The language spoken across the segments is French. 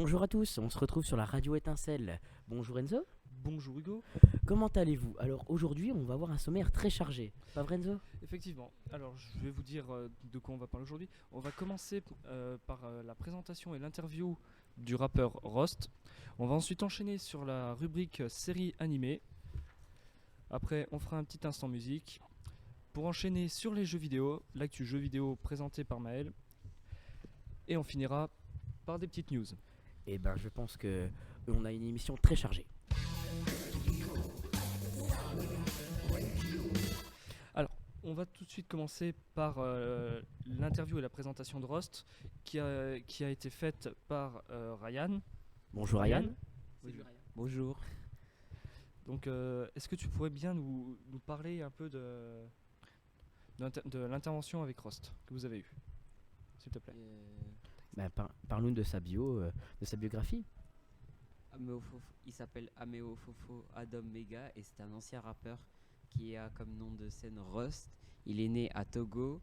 Bonjour à tous, on se retrouve sur la radio Étincelle. Bonjour Enzo, Bonjour Hugo. comment allez-vous? Alors aujourd'hui on va avoir un sommaire très chargé, pas vrai Enzo? Effectivement, alors je vais vous dire de quoi on va parler aujourd'hui. On va commencer par la présentation et l'interview du rappeur Rost. On va ensuite enchaîner sur la rubrique série animée. Après on fera un petit instant musique. Pour enchaîner sur les jeux vidéo, l'actu jeux vidéo présenté par Maël. Et on finira par des petites news. Eh ben je pense que on a une émission très chargée. On va tout de suite commencer par l'interview et la présentation de Rost qui a été faite par Ryan. Bonjour Ryan. Oui. Bonjour. Donc est-ce que tu pourrais bien nous parler un peu de l'intervention avec Rost que vous avez eue, s'il te plaît? Ben, parle-nous de sa bio, de sa biographie. Il s'appelle Ameo Fofo Adam Mega et c'est un ancien rappeur qui a comme nom de scène Rost. Il est né à Togo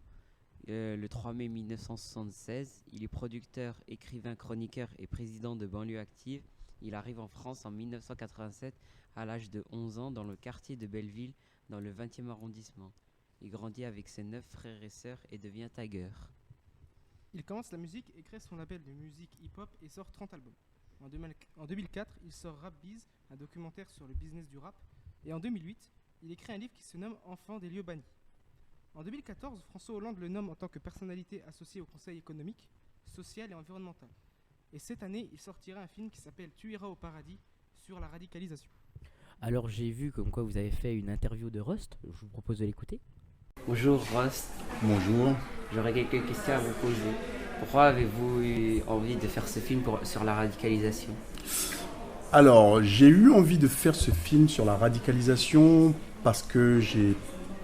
le 3 mai 1976. Il est producteur, écrivain, chroniqueur et président de Banlieue Active. Il arrive en France en 1987 à l'âge de 11 ans dans le quartier de Belleville dans le 20e arrondissement. Il grandit avec ses 9 frères et sœurs et devient tagger. Il commence la musique et crée son label de musique hip-hop et sort 30 albums. En 2004, il sort Rap Biz, un documentaire sur le business du rap. Et en 2008, il écrit un livre qui se nomme Enfants des lieux bannis. En 2014, François Hollande le nomme en tant que personnalité associée au Conseil économique, social et environnemental. Et cette année, il sortira un film qui s'appelle Tu iras au paradis sur la radicalisation. Alors j'ai vu comme quoi vous avez fait une interview de Rust, je vous propose de l'écouter. Bonjour Rost, Bonjour. j'aurais quelques questions à vous poser. Pourquoi avez-vous eu envie de faire ce film sur la radicalisation ? Alors, j'ai eu envie de faire ce film sur la radicalisation parce que j'ai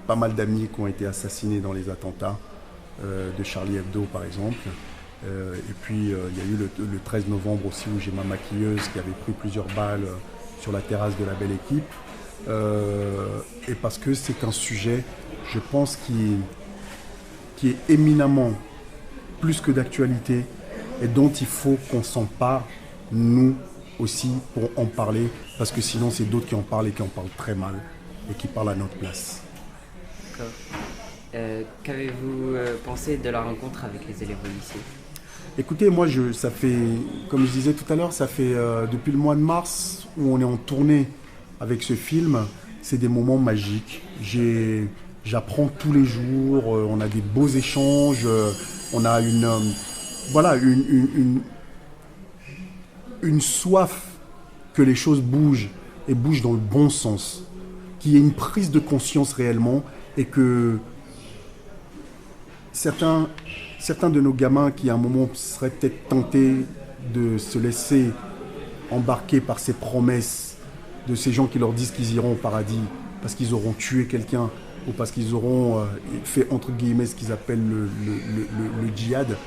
pas mal d'amis qui ont été assassinés dans les attentats de Charlie Hebdo, par exemple. Et puis, il y a eu le 13 novembre aussi où j'ai ma maquilleuse qui avait pris plusieurs balles sur la terrasse de la Belle Équipe. Et parce que c'est un sujet, je pense, qui est éminemment plus que d'actualité et dont il faut qu'on s'empare, nous aussi, pour en parler, parce que sinon c'est d'autres qui en parlent et qui en parlent très mal et qui parlent à notre place. D'accord. Qu'avez-vous pensé de la rencontre avec les élèves au lycée ? Écoutez, moi, ça fait, comme je disais tout à l'heure, ça fait depuis le mois de mars où on est en tournée avec ce film, c'est des moments magiques. J'apprends tous les jours, on a des beaux échanges, on a une soif que les choses bougent et bougent dans le bon sens, qu'il y ait une prise de conscience réellement et que certains de nos gamins qui à un moment seraient peut-être tentés de se laisser embarquer par ces promesses de ces gens qui leur disent qu'ils iront au paradis parce qu'ils auront tué quelqu'un ou parce qu'ils auront fait entre guillemets ce qu'ils appellent le djihad,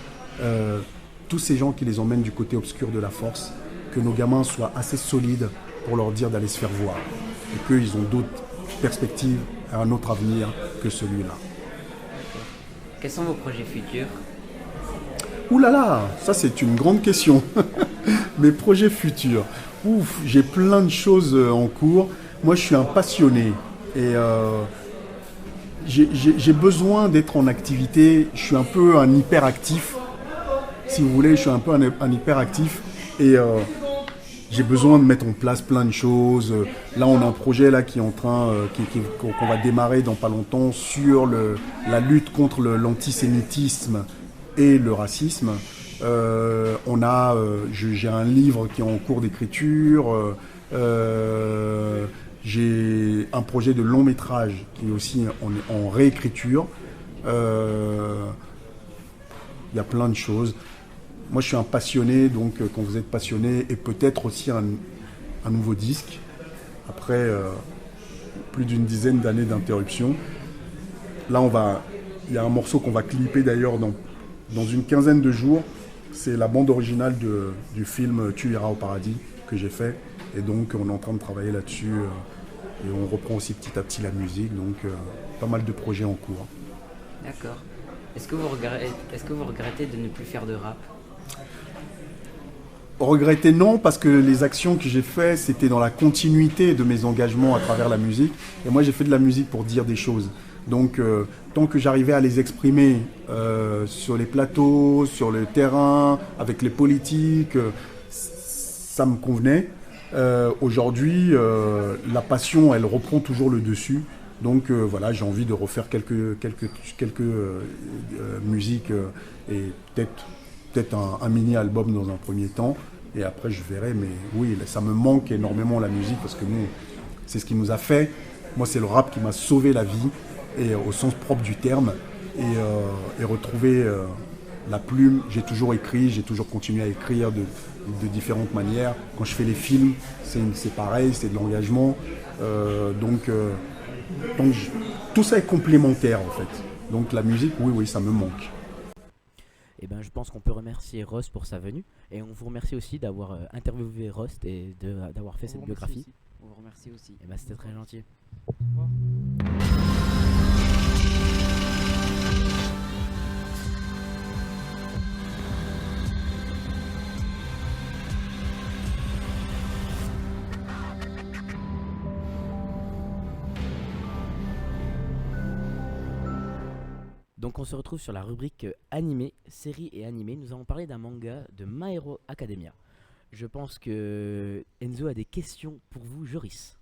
tous ces gens qui les emmènent du côté obscur de la force, que nos gamins soient assez solides pour leur dire d'aller se faire voir et qu'ils ont d'autres perspectives et un autre avenir que celui-là. Quels sont vos projets futurs ? Ouh là là, ça c'est une grande question. Mes projets futurs. Ouf, j'ai plein de choses en cours. Moi je suis un passionné et j'ai besoin d'être en activité. Je suis un peu un hyperactif. Si vous voulez, je suis un peu un hyperactif et j'ai besoin de mettre en place plein de choses. Là, on a un projet là qui est en train, qu'on va démarrer dans pas longtemps sur la lutte contre l'antisémitisme et le racisme. J'ai un livre qui est en cours d'écriture. J'ai un projet de long métrage qui est aussi en réécriture. Il y a plein de choses. Moi, je suis un passionné, donc quand vous êtes passionné, et peut-être aussi un nouveau disque, après plus d'une dizaine d'années d'interruption. Là, il y a un morceau qu'on va clipper d'ailleurs dans une quinzaine de jours. C'est la bande originale du film Tu iras au paradis que j'ai fait. Et donc, on est en train de travailler là-dessus. Et on reprend aussi petit à petit la musique. Donc, pas mal de projets en cours. D'accord. Est-ce que vous regrettez de ne plus faire de rap ? Regretter non, parce que les actions que j'ai faites, c'était dans la continuité de mes engagements à travers la musique. Et moi, j'ai fait de la musique pour dire des choses. Donc, tant que j'arrivais à les exprimer sur les plateaux, sur le terrain, avec les politiques, ça me convenait. Aujourd'hui, la passion, elle reprend toujours le dessus. Donc voilà, j'ai envie de refaire quelques musiques et peut-être un mini-album dans un premier temps. Et après, je verrai. Mais oui, ça me manque énormément la musique parce que nous, c'est ce qui nous a fait. Moi, c'est le rap qui m'a sauvé la vie, et au sens propre du terme. Et retrouver la plume. J'ai toujours écrit, j'ai toujours continué à écrire de différentes manières. Quand je fais les films, c'est pareil, c'est de l'engagement. Donc tout ça est complémentaire en fait. Donc la musique, oui, ça me manque. Et ben, je pense qu'on peut remercier Rust pour sa venue. Et on vous remercie aussi d'avoir interviewé Rust et d'avoir fait cette biographie. On vous remercie aussi. Et ben, c'était très gentil. Au revoir. Donc on se retrouve sur la rubrique animé, séries et animés. Nous allons parler d'un manga de My Hero Academia. Je pense que Enzo a des questions pour vous, Joris.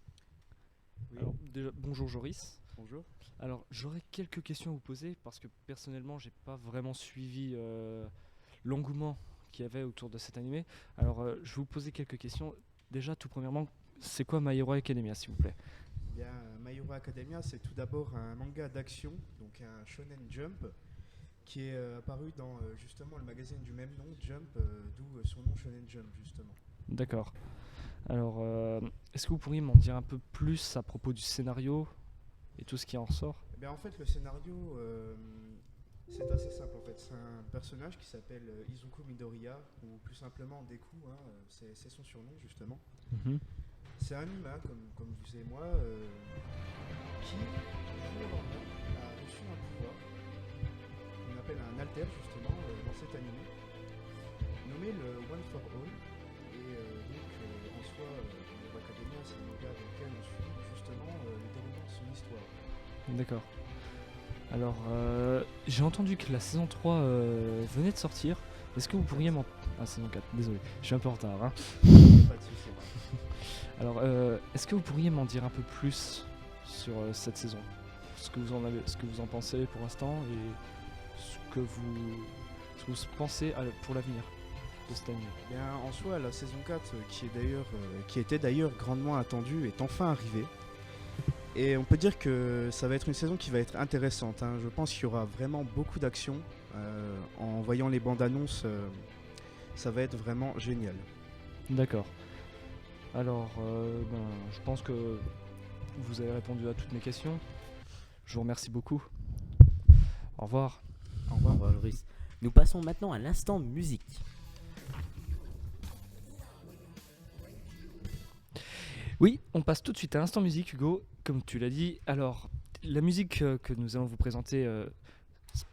Alors, déjà, bonjour Joris. Bonjour. Alors, j'aurais quelques questions à vous poser parce que personnellement, j'ai pas vraiment suivi l'engouement qu'il y avait autour de cet animé. Alors, je vais vous poser quelques questions. Déjà, tout premièrement, c'est quoi My Hero Academia, s'il vous plaît? Bien, My Hero Academia, c'est tout d'abord un manga d'action, donc un Shonen Jump, qui est apparu dans justement le magazine du même nom, Jump, d'où son nom Shonen Jump, justement. D'accord. Alors, est-ce que vous pourriez m'en dire un peu plus à propos du scénario et tout ce qui en ressort? Eh bien, en fait, le scénario, c'est assez simple. En fait, c'est un personnage qui s'appelle Izuku Midoriya, ou plus simplement Deku, hein, c'est son surnom, justement. C'est un humain, comme vous et moi, qui, du jour au lendemain, a reçu un pouvoir qu'on appelle un alter, justement, dans cet anime, nommé le One for All. Et donc, en soi, My Hero Academia, c'est un manga dans lequel on suit justement le déroulement de son histoire. D'accord. Alors, j'ai entendu que la saison 3 venait de sortir. Est-ce que vous pourriez m'en... Ah, saison 4, désolé, je suis un peu en retard. Hein. Pas de souci. Alors, est-ce que vous pourriez m'en dire un peu plus sur cette saison? Ce que vous en pensez pour l'instant et ce que vous pensez pour l'avenir de cette année? Bien, en soi, la saison 4, qui était d'ailleurs grandement attendue, est enfin arrivée. Et on peut dire que ça va être une saison qui va être intéressante, hein. Je pense qu'il y aura vraiment beaucoup d'action. En voyant les bandes annonces, ça va être vraiment génial. D'accord. Alors, je pense que vous avez répondu à toutes mes questions. Je vous remercie beaucoup. Au revoir. Au revoir, Joris. Nous passons maintenant à l'instant musique. Oui, on passe tout de suite à l'instant musique, Hugo, comme tu l'as dit. Alors, la musique que nous allons vous présenter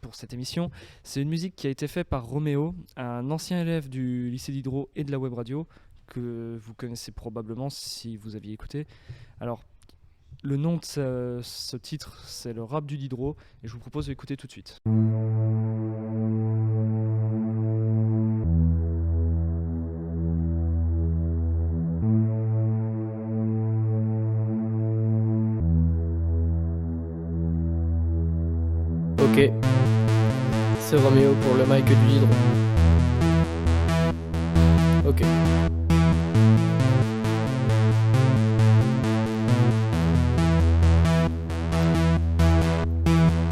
pour cette émission, c'est une musique qui a été faite par Roméo, un ancien élève du lycée d'Hydro et de la web radio, que vous connaissez probablement si vous aviez écouté. Alors, le nom de ce titre, c'est le rap du Diderot, et je vous propose d'écouter tout de suite. Ok, c'est Roméo pour le mic du Diderot. Ok.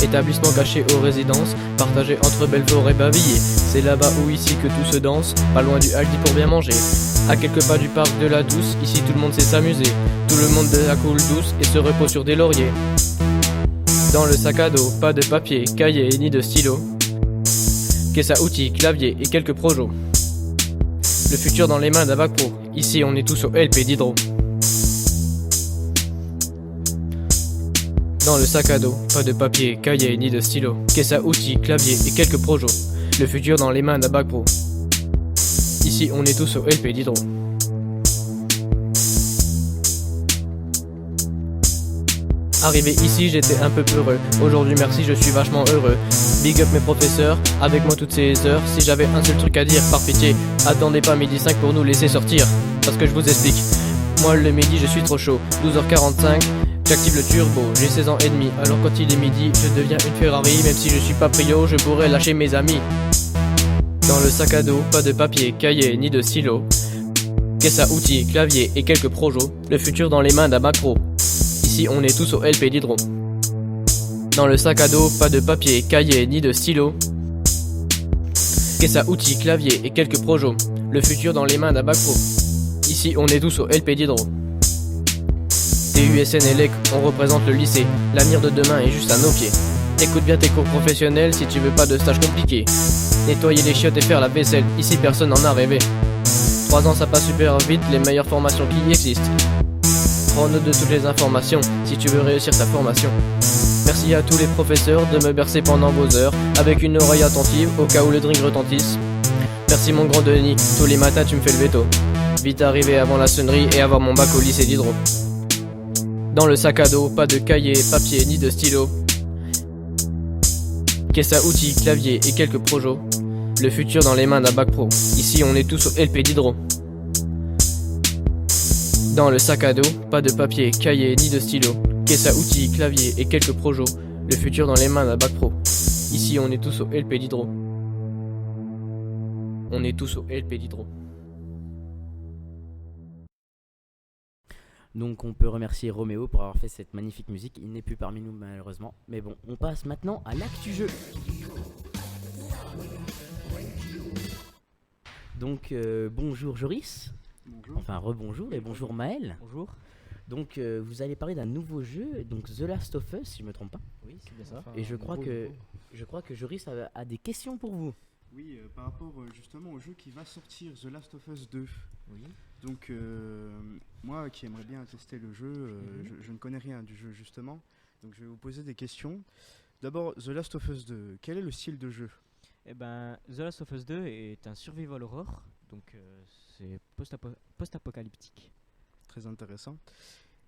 Établissement caché aux résidences, partagé entre Belfort et Bavilliers. C'est là-bas ou ici que tout se danse, pas loin du Aldi pour bien manger. À quelques pas du parc de la Douce, ici tout le monde sait s'amuser. Tout le monde de la coule douce et se repose sur des lauriers. Dans le sac à dos, pas de papier, cahier ni de stylo. Caisse à outils, clavier et quelques projos. Le futur dans les mains d'un bac pro, ici on est tous au LP d'Hydro. Dans le sac à dos, pas de papier, cahier ni de stylo. Caisse à outils, clavier et quelques projos. Le futur dans les mains d'un bac pro. Ici on est tous au LP d'Hydro. Arrivé ici j'étais un peu peureux. Aujourd'hui merci je suis vachement heureux. Big up mes professeurs, avec moi toutes ces heures. Si j'avais un seul truc à dire, par pitié, attendez pas midi 5 pour nous laisser sortir. Parce que je vous explique, moi le midi je suis trop chaud. 12h45, j'active le turbo, j'ai 16 ans et demi. Alors quand il est midi, je deviens une Ferrari. Même si je suis pas prio, je pourrais lâcher mes amis. Dans le sac à dos, pas de papier, cahier, ni de stylo. Caisse à outils, clavier et quelques projos. Le futur dans les mains d'un macro. Ici on est tous au LP d'Hydro. Dans le sac à dos, pas de papier, cahier, ni de stylo. Caisse à outils, clavier et quelques projos. Le futur dans les mains d'un bac pro. Ici on est tous au LP d'Hydro. TUSN et LEC, on représente le lycée. L'avenir de demain est juste à nos pieds. Écoute bien tes cours professionnels si tu veux pas de stage compliqué. Nettoyer les chiottes et faire la vaisselle, ici personne n'en a rêvé. 3 ans ça passe super vite, les meilleures formations qui existent. Prends note de toutes les informations si tu veux réussir ta formation. Merci à tous les professeurs de me bercer pendant vos heures, avec une oreille attentive au cas où le drink retentisse. Merci mon grand Denis, tous les matins tu me fais le veto. Vite arriver avant la sonnerie et avoir mon bac au lycée d'Hydro. Dans le sac à dos, pas de cahier, papier ni de stylo. Caisse à outils, clavier et quelques projos. Le futur dans les mains d'un bac pro. Ici on est tous au LP d'Hydro. Dans le sac à dos, pas de papier, cahier ni de stylo. Caisse à outils, clavier et quelques projos. Le futur dans les mains d'un bac pro. Ici on est tous au LP d'Hydro. On est tous au LP d'Hydro. Donc on peut remercier Roméo pour avoir fait cette magnifique musique. Il n'est plus parmi nous malheureusement. Mais bon, on passe maintenant à l'actu jeu. Donc bonjour Joris. Bonjour. Enfin rebonjour et bonjour Maël. Bonjour. Donc vous allez parler d'un nouveau jeu, donc The Last of Us si je me trompe pas. Oui, c'est bien ça. Et je crois que Joris a des questions pour vous. Oui, par rapport justement au jeu qui va sortir, The Last of Us 2. Oui. Donc moi qui aimerais bien tester le jeu, je ne connais rien du jeu justement. Donc je vais vous poser des questions. D'abord, The Last of Us 2, quel est le style de jeu ? Eh ben, The Last of Us 2 est un survival horror, donc c'est post-apocalyptique. Très intéressant.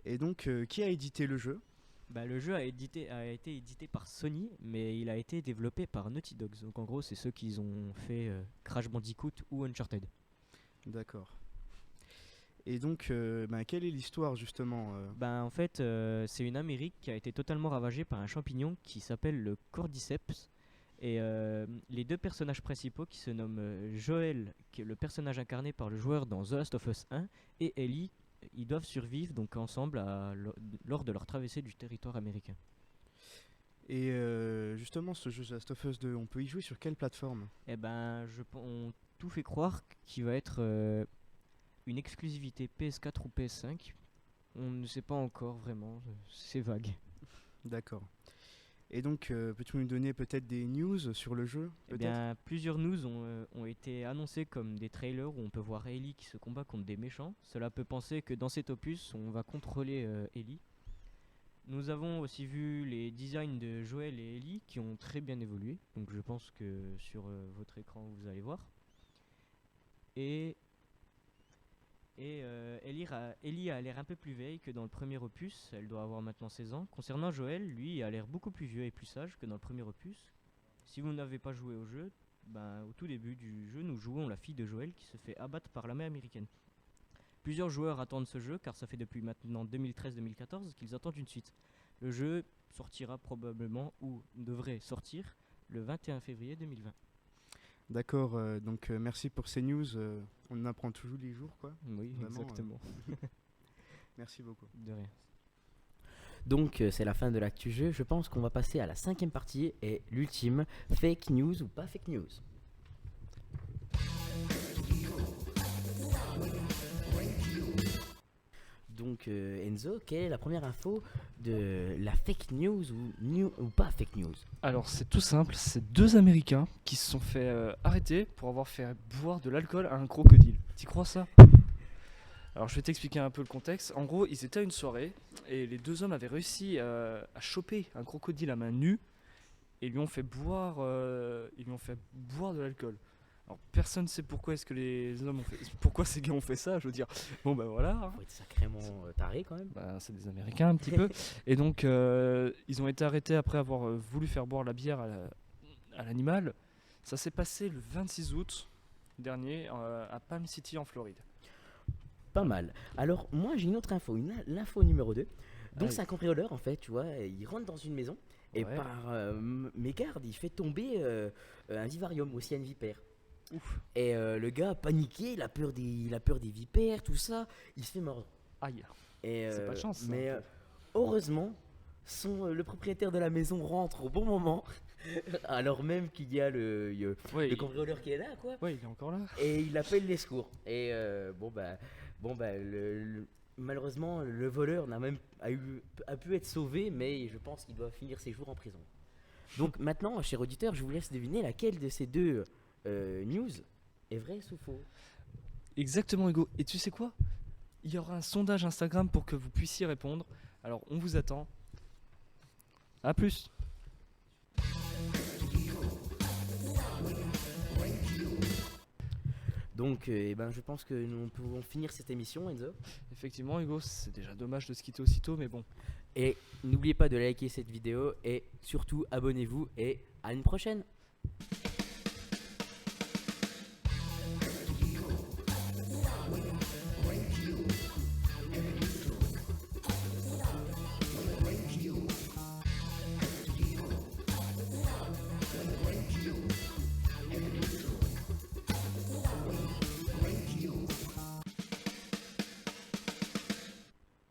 Et donc, qui a édité le jeu ? Bah, le jeu a été édité par Sony, mais il a été développé par Naughty Dogs. Donc en gros, c'est ceux qui ont fait Crash Bandicoot ou Uncharted. D'accord. Et donc, quelle est l'histoire justement En fait, c'est une Amérique qui a été totalement ravagée par un champignon qui s'appelle le Cordyceps. Et les deux personnages principaux qui se nomment Joel, qui est le personnage incarné par le joueur dans The Last of Us 1, et Ellie, ils doivent survivre donc ensemble lors de leur traversée du territoire américain. Et justement, ce jeu The Last of Us 2, on peut y jouer sur quelle plateforme ? Eh ben, on tout fait croire qu'il va être une exclusivité PS4 ou PS5. On ne sait pas encore vraiment, c'est vague. D'accord. Et donc, peux-tu nous donner peut-être des news sur le jeu ? Eh bien, plusieurs news ont été annoncées comme des trailers où on peut voir Ellie qui se combat contre des méchants. Cela peut penser que dans cet opus, on va contrôler Ellie. Nous avons aussi vu les designs de Joel et Ellie qui ont très bien évolué. Donc je pense que sur votre écran, vous allez voir. Et Ellie a l'air un peu plus vieille que dans le premier opus, elle doit avoir maintenant 16 ans. Concernant Joel, lui, il a l'air beaucoup plus vieux et plus sage que dans le premier opus. Si vous n'avez pas joué au jeu, au tout début du jeu, nous jouons la fille de Joel qui se fait abattre par l'armée américaine. Plusieurs joueurs attendent ce jeu car ça fait depuis maintenant 2013-2014 qu'ils attendent une suite. Le jeu sortira probablement, ou devrait sortir, le 21 février 2020. D'accord, donc merci pour ces news. On en apprend tous les jours, quoi. Oui, Vraiment, exactement. Merci beaucoup. De rien. Donc c'est la fin de l'actu jeu. Je pense qu'on va passer à la 5e partie et l'ultime, fake news ou pas fake news. Donc Enzo, quelle est la première info de la fake news ou pas fake news? Alors c'est tout simple, c'est deux Américains qui se sont fait arrêter pour avoir fait boire de l'alcool à un crocodile. T'y crois ça? Alors je vais t'expliquer un peu le contexte. En gros, ils étaient à une soirée et les deux hommes avaient réussi à choper un crocodile à main nue et lui ont fait boire de l'alcool. Alors personne ne sait pourquoi est-ce que les hommes ont fait, pourquoi ces gars ont fait ça. Je veux dire, bon ben voilà, hein. Faut être sacrément taré quand même. Bah, c'est des Américains un petit peu. Et donc ils ont été arrêtés après avoir voulu faire boire la bière à l'animal. Ça s'est passé le 26 août dernier à Palm City en Floride. Pas mal. Alors moi j'ai une autre info, l'info numéro 2. Donc Allez. c'est un cambrioleur en fait, tu vois, il rentre dans une maison et Ouais. par mégarde il fait tomber un vivarium, aussi une vipère. Ouf. Et le gars paniqué, il a peur des vipères, tout ça, il se fait mordre. Aïe. Et, C'est pas de chance, ça, mais un peu. heureusement, le propriétaire de la maison rentre au bon moment, alors même qu'il y a le Ouais, cambrioleur qui est là, quoi. ouais, il est encore là. Et il appelle les secours. Et malheureusement, le voleur a pu être sauvé, mais je pense qu'il doit finir ses jours en prison. Donc maintenant, chers auditeurs, je vous laisse deviner laquelle de ces deux news est vraie ou faux. Exactement, Hugo. Et tu sais quoi? Il y aura un sondage Instagram pour que vous puissiez répondre. Alors, on vous attend. À plus. Donc, je pense que nous pouvons finir cette émission, Enzo. Effectivement, Hugo, c'est déjà dommage de se quitter aussitôt, mais bon. Et n'oubliez pas de liker cette vidéo et surtout abonnez-vous et à une prochaine.